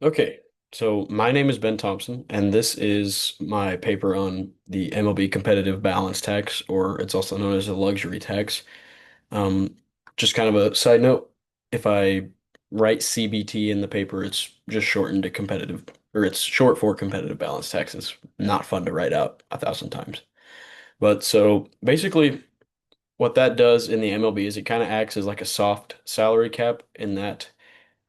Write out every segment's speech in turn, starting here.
Okay, so my name is Ben Thompson, and this is my paper on the MLB competitive balance tax, or it's also known as a luxury tax. Um, just kind of a side note, if I write CBT in the paper, it's just shortened to competitive, or it's short for competitive balance tax. It's not fun to write out 1,000 times. But so basically, what that does in the MLB is it kind of acts as like a soft salary cap in that.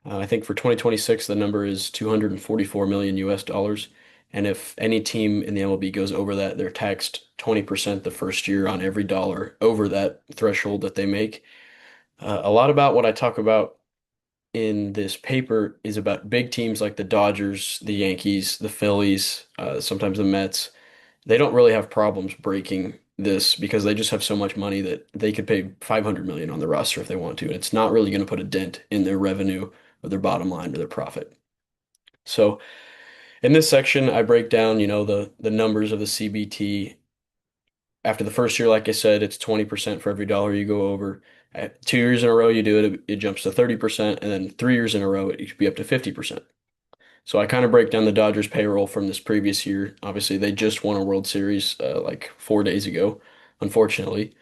I think for 2026, the number is 244 million US dollars. And if any team in the MLB goes over that, they're taxed 20% the first year on every dollar over that threshold that they make. A lot about what I talk about in this paper is about big teams like the Dodgers, the Yankees, the Phillies, sometimes the Mets. They don't really have problems breaking this because they just have so much money that they could pay 500 million on the roster if they want to. And it's not really going to put a dent in their revenue or their bottom line or their profit. So in this section, I break down, the numbers of the CBT. After the first year, like I said, it's 20% for every dollar you go over. At 2 years in a row, you do it, it jumps to 30%, and then 3 years in a row, it could be up to 50%. So I kind of break down the Dodgers payroll from this previous year. Obviously, they just won a World Series like 4 days ago, unfortunately.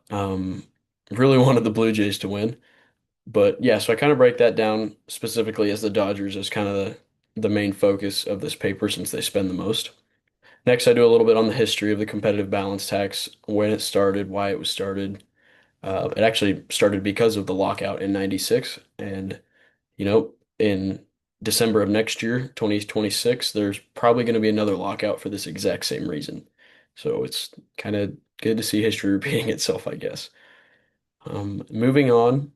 Um, really wanted the Blue Jays to win. But yeah, so I kind of break that down specifically as the Dodgers as kind of the main focus of this paper since they spend the most. Next, I do a little bit on the history of the competitive balance tax, when it started, why it was started. It actually started because of the lockout in 96. And, in December of next year, 2026, there's probably going to be another lockout for this exact same reason. So it's kind of good to see history repeating itself, I guess. Moving on,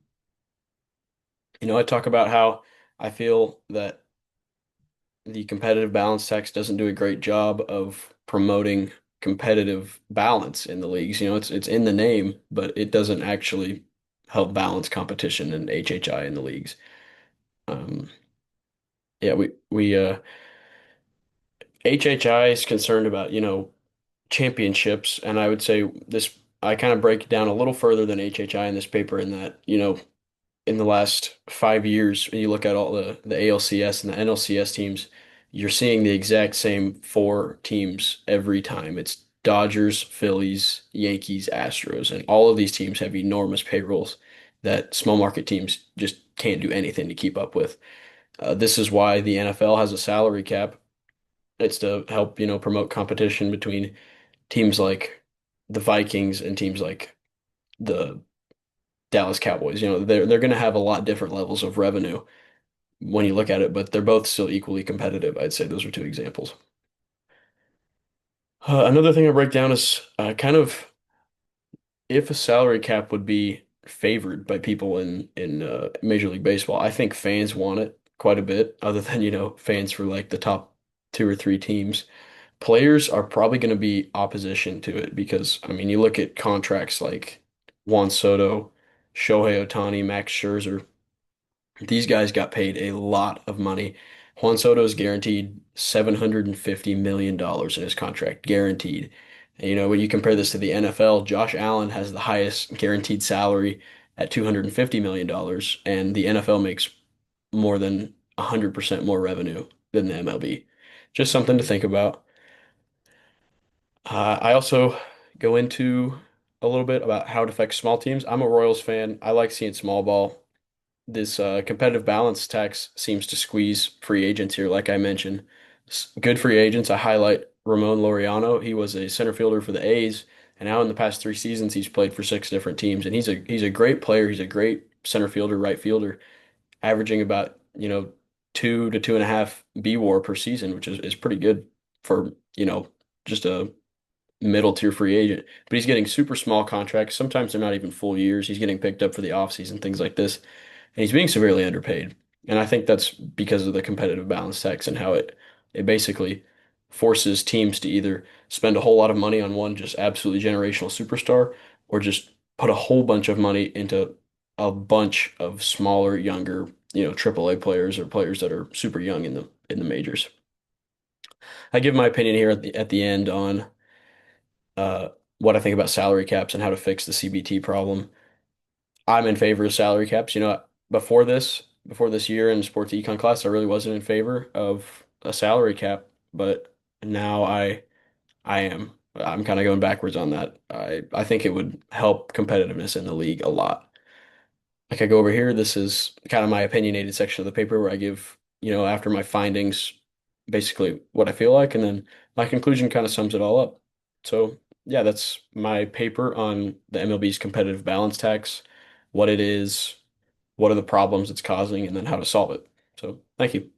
I talk about how I feel that the competitive balance tax doesn't do a great job of promoting competitive balance in the leagues. It's in the name, but it doesn't actually help balance competition and HHI in the leagues. Um, yeah, we HHI is concerned about, championships, and I would say this I kind of break it down a little further than HHI in this paper in that, in the last 5 years, when you look at all the ALCS and the NLCS teams, you're seeing the exact same four teams every time. It's Dodgers, Phillies, Yankees, Astros, and all of these teams have enormous payrolls that small market teams just can't do anything to keep up with. This is why the NFL has a salary cap. It's to help, promote competition between teams like the Vikings and teams like the Dallas Cowboys. They're going to have a lot different levels of revenue when you look at it, but they're both still equally competitive. I'd say those are two examples. Another thing I break down is kind of if a salary cap would be favored by people in Major League Baseball. I think fans want it quite a bit, other than, fans for like the top two or three teams. Players are probably going to be opposition to it because, I mean, you look at contracts like Juan Soto, Shohei Ohtani, Max Scherzer. These guys got paid a lot of money. Juan Soto is guaranteed $750 million in his contract, guaranteed. And, when you compare this to the NFL, Josh Allen has the highest guaranteed salary at $250 million, and the NFL makes more than 100% more revenue than the MLB. Just something to think about. I also go into a little bit about how it affects small teams. I'm a Royals fan. I like seeing small ball. This competitive balance tax seems to squeeze free agents here, like I mentioned. Good free agents. I highlight Ramon Laureano. He was a center fielder for the A's, and now in the past 3 seasons, he's played for six different teams. And he's a great player. He's a great center fielder, right fielder, averaging about, 2 to 2.5 BWAR per season, which is pretty good for, just a middle tier free agent. But he's getting super small contracts. Sometimes they're not even full years. He's getting picked up for the offseason, things like this. And he's being severely underpaid. And I think that's because of the competitive balance tax and how it basically forces teams to either spend a whole lot of money on one just absolutely generational superstar or just put a whole bunch of money into a bunch of smaller, younger, AAA players or players that are super young in the majors. I give my opinion here at the end on uh, what I think about salary caps and how to fix the CBT problem. I'm in favor of salary caps. Before this, before this year in sports econ class, I really wasn't in favor of a salary cap, but now I am. I'm kind of going backwards on that. I think it would help competitiveness in the league a lot. Like I go over here, this is kind of my opinionated section of the paper where I give, after my findings, basically what I feel like, and then my conclusion kind of sums it all up. So, yeah, that's my paper on the MLB's competitive balance tax, what it is, what are the problems it's causing, and then how to solve it. So, thank you.